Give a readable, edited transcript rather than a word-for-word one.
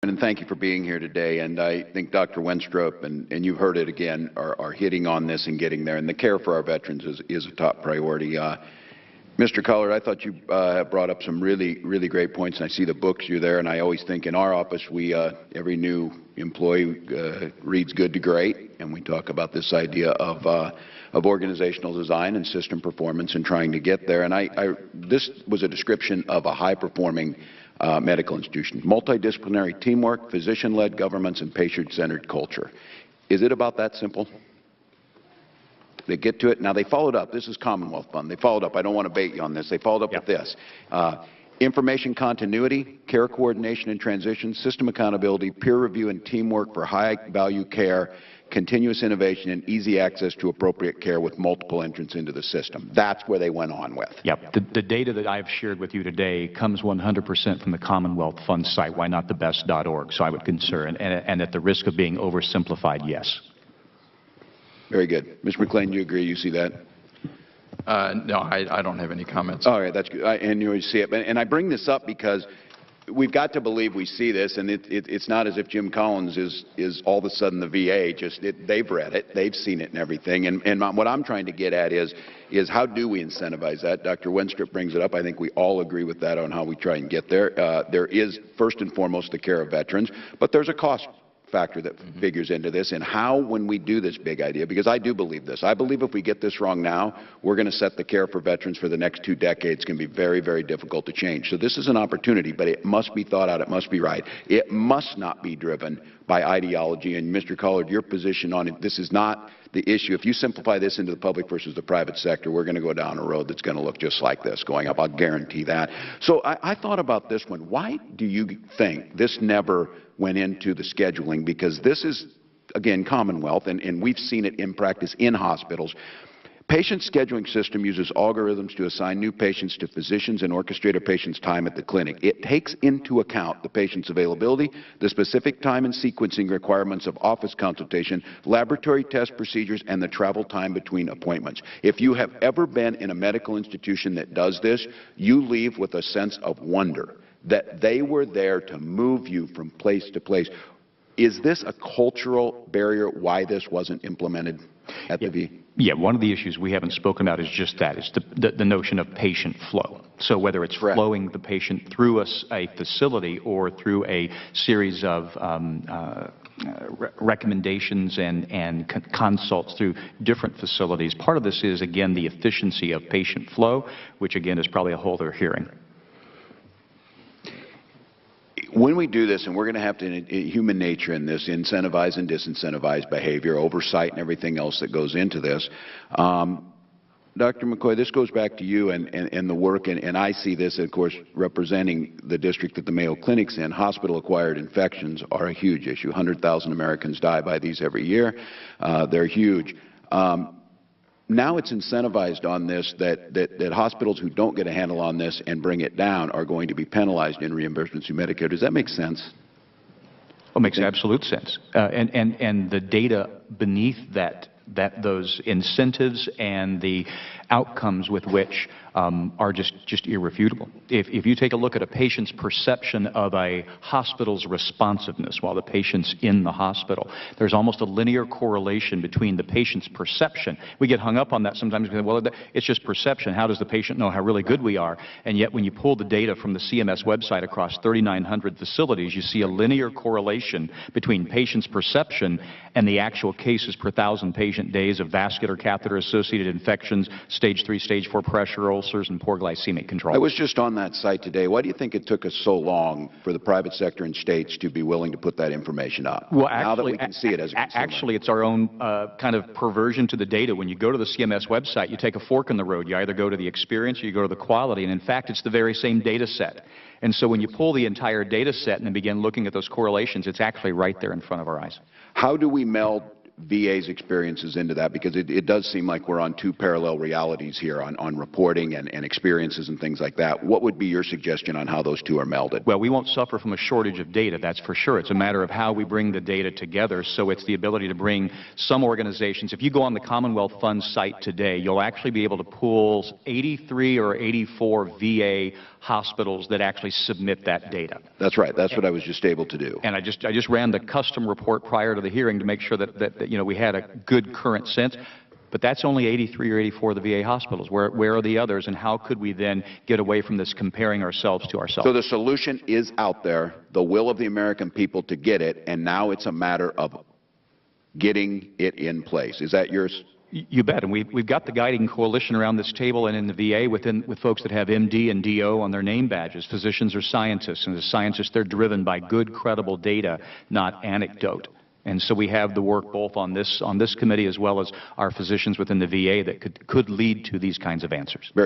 And thank you for being here today. And I think Dr. Wenstrup, and you've heard it again, are hitting on this and getting there. And the care for our veterans is a top priority. Mr. Collard, I thought you have brought up some really great points. And I see the books you're there. And I always think in our office, every new employee reads good to great. And we talk about this idea of organizational design and system performance and trying to get there. And this was a description of a high-performing medical institution. Multidisciplinary teamwork, physician-led governments, and patient-centered culture. Is it about that simple? They get to it. Now, they followed up. This is Commonwealth Fund. They followed up. I don't want to bait you on this. They followed up with this. Information continuity, care coordination and transition, system accountability, peer review and teamwork for high-value care, continuous innovation, and easy access to appropriate care with multiple entrants into the system. That's where they went on with. Yep. The data that I've shared with you today comes 100% from the Commonwealth Fund site, whynotthebest.org, so I would concern. And at the risk of being oversimplified, yes. Very good. Mr. McLean, do you agree? You see that? No, I don't have any comments. All right, that's good. And you see it. And I bring this up because we've got to believe we see this, and it's not as if Jim Collins is all of a sudden the VA. They've read it, they've seen it and everything. And what I'm trying to get at is how do we incentivize that? Dr. Wenstrup brings it up. I think we all agree with that on how we try and get there. There is, first and foremost, the care of veterans, but there's a cost factor that figures into this, and how, when we do this big idea, because I do believe this. I believe if we get this wrong now, we're going to set the care for veterans for the next 2 decades. It's going to be very difficult to change. So this is an opportunity, but it must be thought out. It must be right. It must not be driven by ideology. And Mr. Collard, your position on it, this is not the issue. If you simplify this into the public versus the private sector, we're going to go down a road that's going to look just like this going up. I'll guarantee that. So I thought about this one. Why do you think this never went into the scheduling? Because this is, again, Commonwealth, and we've seen it in practice in hospitals. Patient scheduling system uses algorithms to assign new patients to physicians and orchestrate a patient's time at the clinic. It takes into account the patient's availability, the specific time and sequencing requirements of office consultation, laboratory test procedures, and the travel time between appointments. If you have ever been in a medical institution that does this, you leave with a sense of wonder that they were there to move you from place to place. Is this a cultural barrier why this wasn't implemented at the VA? Yeah, one of the issues we haven't spoken about is just that. It's the notion of patient flow. So whether it's flowing the patient through a facility or through a series of recommendations and consults through different facilities, part of this is, again, the efficiency of patient flow, which, again, is probably a whole other hearing. When we do this, and we're going to have to, human nature in this, incentivize and disincentivize behavior, oversight, and everything else that goes into this. Dr. McCoy, this goes back to you and the work, and I see this, of course, representing the district that the Mayo Clinic's in. Hospital-acquired infections are a huge issue. 100,000 Americans die by these every year. They're huge. Now it's incentivized on this that hospitals who don't get a handle on this and bring it down are going to be penalized in reimbursements through Medicare. Does that make sense? Well, it makes absolute sense. And the data beneath those incentives and the outcomes with which are just irrefutable. If you take a look at a patient's perception of a hospital's responsiveness while the patient's in the hospital, there's almost a linear correlation between the patient's perception. We get hung up on that sometimes because, well, it's just perception. How does the patient know how really good we are? And yet when you pull the data from the CMS website across 3,900 facilities, you see a linear correlation between patient's perception and the actual cases per 1,000 patient days of vascular catheter-associated infections, stage 3, stage 4 pressure ulcers, and poor glycemic control. I was just on that site today. Why do you think it took us so long for the private sector and states to be willing to put that information up? Well, now that we can see it as a consumer. Actually, it's our own kind of perversion to the data. When you go to the CMS website, you take a fork in the road. You either go to the experience or you go to the quality, and in fact, it's the very same data set. And so when you pull the entire data set and then begin looking at those correlations, it's actually right there in front of our eyes. How do we meld VA's experiences into that? Because it does seem like we're on two parallel realities here on reporting and experiences and things like that. What would be your suggestion on how those two are melded? Well, we won't suffer from a shortage of data, that's for sure. It's a matter of how we bring the data together. So it's the ability to bring some organizations. If you go on the Commonwealth Fund site today, you'll actually be able to pull 83 or 84 VA hospitals that actually submit that data. That's right. That's what I was just able to do. And I just ran the custom report prior to the hearing to make sure that you know, we had a good current sense. But that's only 83 or 84 of the VA hospitals. Where are the others, and how could we then get away from this comparing ourselves to ourselves? So the solution is out there, the will of the American people to get it, and now it's a matter of getting it in place. Is that yours? You bet. And we've got the guiding coalition around this table and in the VA with folks that have MD and DO on their name badges. Physicians are scientists, and as scientists, they're driven by good, credible data, not anecdote. And so we have the work both on this committee as well as our physicians within the VA that could lead to these kinds of answers. Very